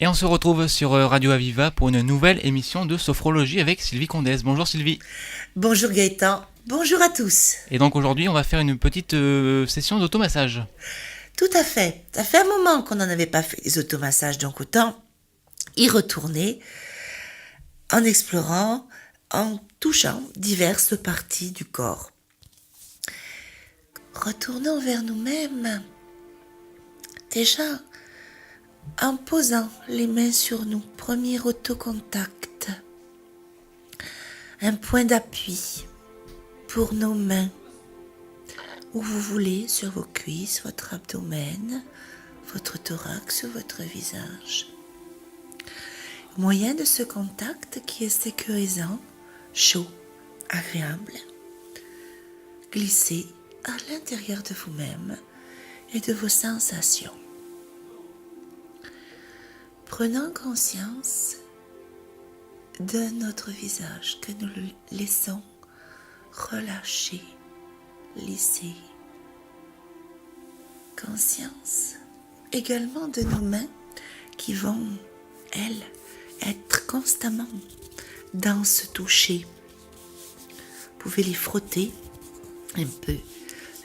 Et on se retrouve sur Radio Aviva pour une nouvelle émission de sophrologie avec Sylvie Condès. Bonjour Sylvie. Bonjour Gaëtan, bonjour à tous. Et donc aujourd'hui on va faire une petite session d'automassage. Tout à fait, ça fait un moment qu'on n'en avait pas fait des automassages, donc autant y retourner en explorant, en touchant diverses parties du corps. Retournons vers nous-mêmes, déjà en posant les mains sur nous, premier autocontact, un point d'appui pour nos mains, où vous voulez, sur vos cuisses, votre abdomen, votre thorax ou votre visage. Au moyen de ce contact qui est sécurisant, chaud, agréable, glissez à l'intérieur de vous-même et de vos sensations. Prenons conscience de notre visage que nous le laissons relâcher, lisser. Conscience également de nos mains qui vont, elles, être constamment dans ce toucher. Vous pouvez les frotter un peu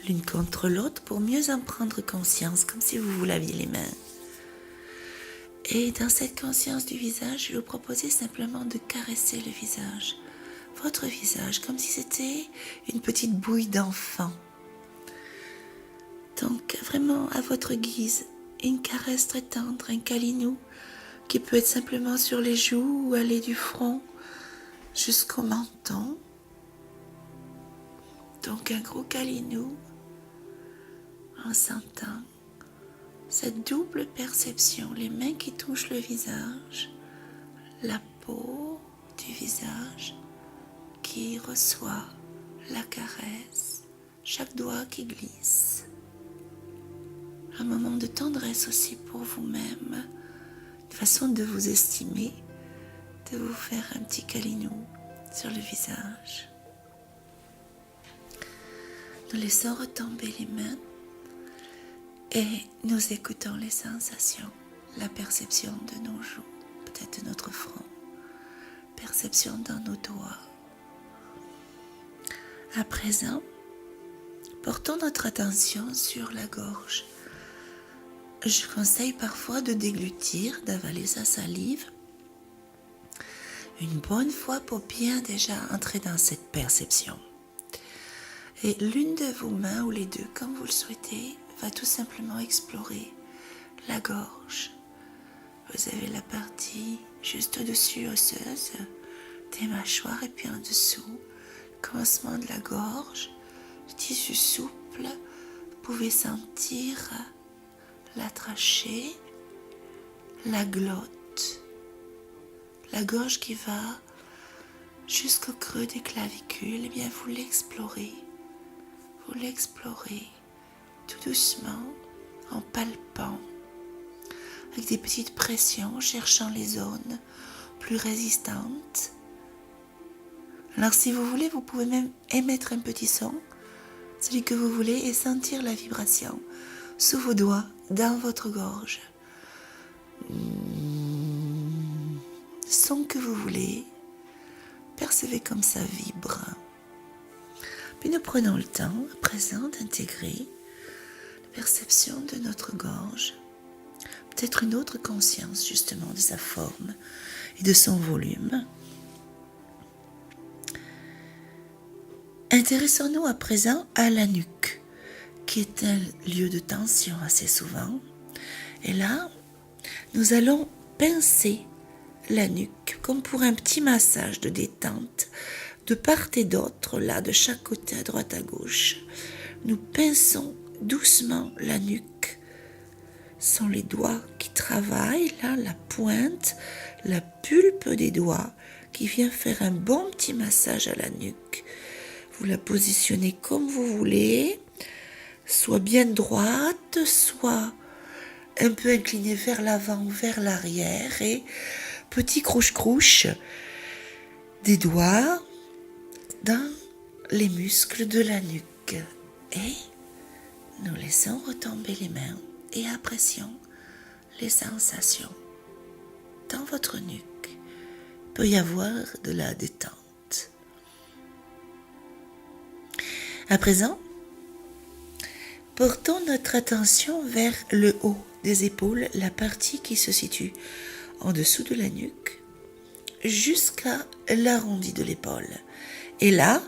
l'une contre l'autre pour mieux en prendre conscience, comme si vous laviez les mains. Et dans cette conscience du visage, je vais vous proposer simplement de caresser le visage, votre visage, comme si c'était une petite bouille d'enfant. Donc vraiment à votre guise, une caresse très tendre, un câlinou qui peut être simplement sur les joues ou aller du front jusqu'au menton. Donc un gros câlinou en sentant cette double perception, les mains qui touchent le visage, la peau du visage qui reçoit la caresse, chaque doigt qui glisse. Un moment de tendresse aussi pour vous-même, une façon de vous estimer, de vous faire un petit câlinou sur le visage. Nous laissons retomber les mains et nous écoutons les sensations, la perception de nos joues, peut-être de notre front, perception dans nos doigts. À présent, portons notre attention sur la gorge. Je conseille parfois de déglutir, d'avaler sa salive une bonne fois pour bien déjà entrer dans cette perception. Et l'une de vos mains ou les deux, comme vous le souhaitez, va tout simplement explorer la gorge. Vous avez la partie juste au-dessus osseuse des mâchoires et puis en dessous, le commencement de la gorge, le tissu souple. Vous pouvez sentir la trachée, la glotte, la gorge qui va jusqu'au creux des clavicules. Eh bien, vous l'explorez tout doucement, en palpant, avec des petites pressions, cherchant les zones plus résistantes. Alors si vous voulez, vous pouvez même émettre un petit son, celui que vous voulez, et sentir la vibration sous vos doigts, dans votre gorge. Son que vous voulez, percevez comme ça vibre. Puis nous prenons le temps, à présent, d'intégrer la perception de notre gorge, peut-être une autre conscience justement de sa forme et de son volume. Intéressons-nous à présent à la nuque, qui est un lieu de tension assez souvent. Et là, nous allons pincer la nuque, comme pour un petit massage de détente, de part et d'autre, là, de chaque côté, à droite, à gauche. Nous pinçons doucement la nuque. Ce sont les doigts qui travaillent, là, la pointe, la pulpe des doigts, qui vient faire un bon petit massage à la nuque. Vous la positionnez comme vous voulez, soit bien droite, soit un peu inclinée vers l'avant ou vers l'arrière, et petit crouche-crouche des doigts dans les muscles de la nuque. Et nous laissons retomber les mains et apprécions les sensations. dans votre nuque. Il peut y avoir de la détente. À présent, portons notre attention vers le haut des épaules, la partie qui se situe en dessous de la nuque, jusqu'à l'arrondi de l'épaule. Et là,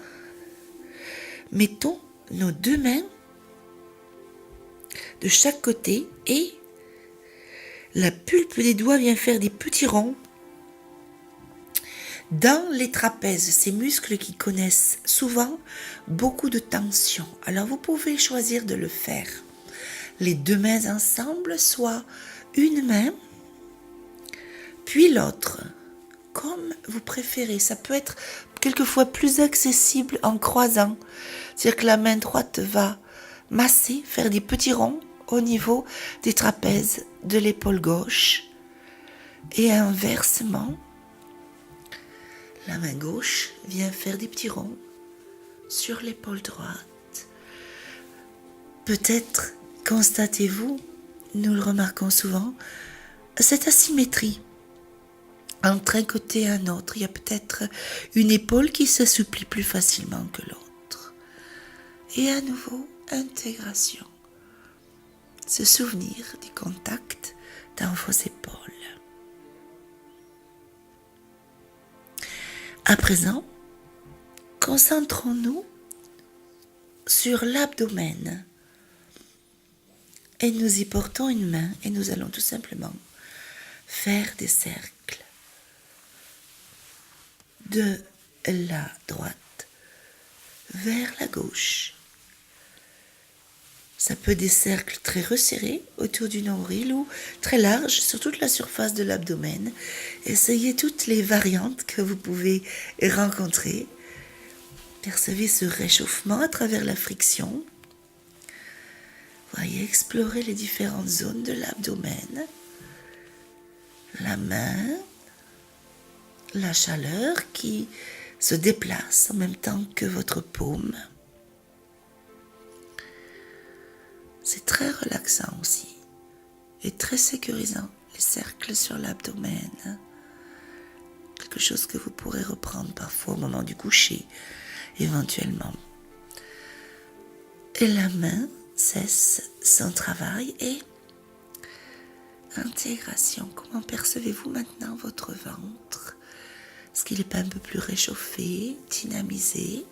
mettons nos deux mains de chaque côté et la pulpe des doigts vient faire des petits ronds dans les trapèzes, ces muscles qui connaissent souvent beaucoup de tension. Alors vous pouvez choisir de le faire les deux mains ensemble, soit une main, puis l'autre, comme vous préférez. Ça peut être quelquefois plus accessible en croisant. C'est-à-dire que la main droite va masser, faire des petits ronds au niveau des trapèzes de l'épaule gauche. Et inversement, la main gauche vient faire des petits ronds sur l'épaule droite. Peut-être constatez-vous, nous le remarquons souvent, cette asymétrie entre un côté et un autre. Il y a peut-être une épaule qui s'assouplit plus facilement que l'autre. Et à nouveau, intégration. Se souvenir du contact dans vos épaules. À présent, concentrons-nous sur l'abdomen et nous y portons une main et nous allons tout simplement faire des cercles de la droite vers la gauche. Ça peut être des cercles très resserrés autour du nombril ou très larges sur toute la surface de l'abdomen. Essayez toutes les variantes que vous pouvez rencontrer. Percevez ce réchauffement à travers la friction. Voyez explorer les différentes zones de l'abdomen. La main, la chaleur qui se déplace en même temps que votre paume. C'est très relaxant aussi et très sécurisant, les cercles sur l'abdomen. Quelque chose que vous pourrez reprendre parfois au moment du coucher, éventuellement. Et la main cesse son travail et intégration. Comment percevez-vous maintenant votre ventre? Est-ce qu'il n'est pas un peu plus réchauffé, dynamisé?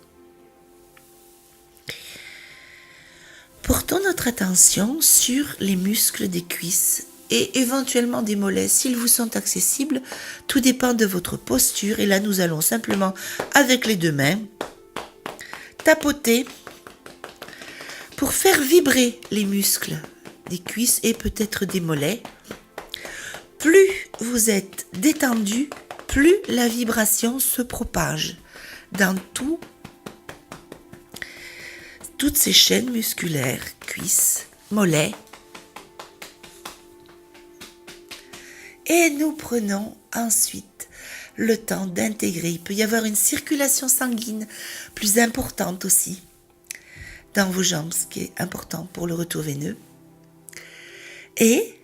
Portons notre attention sur les muscles des cuisses et éventuellement des mollets s'ils vous sont accessibles. Tout dépend de votre posture et là nous allons simplement avec les deux mains tapoter pour faire vibrer les muscles des cuisses et peut-être des mollets. Plus vous êtes détendu, plus la vibration se propage dans toutes ces chaînes musculaires, cuisses, mollets. Et nous prenons ensuite le temps d'intégrer. Il peut y avoir une circulation sanguine plus importante aussi dans vos jambes, ce qui est important pour le retour veineux. Et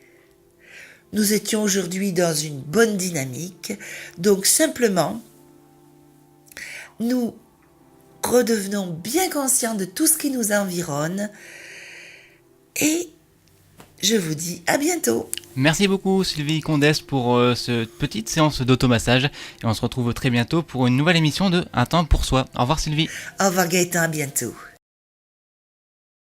nous étions aujourd'hui dans une bonne dynamique, donc simplement, nous redevenons bien conscients de tout ce qui nous environne et je vous dis à bientôt. Merci beaucoup Sylvie Condès pour cette petite séance d'automassage et on se retrouve très bientôt pour une nouvelle émission de Un temps pour soi. Au revoir Sylvie. Au revoir Gaëtan, à bientôt.